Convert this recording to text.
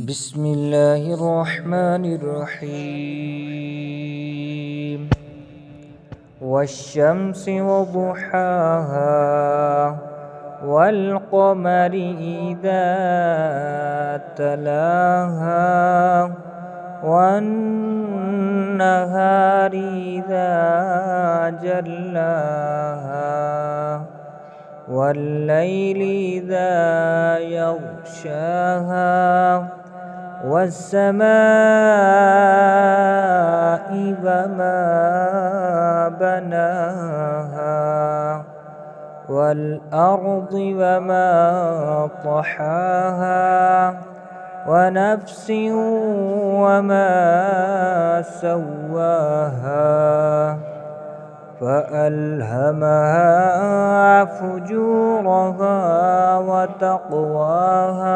بسم الله الرحمن الرحيم والشمس وضحاها والقمر إذا تلاها والنهار إذا جلاها والليل إذا يغشاها والسماء وما بناها والأرض وما طحاها ونفس وما سواها فألهمها فجورها وتقواها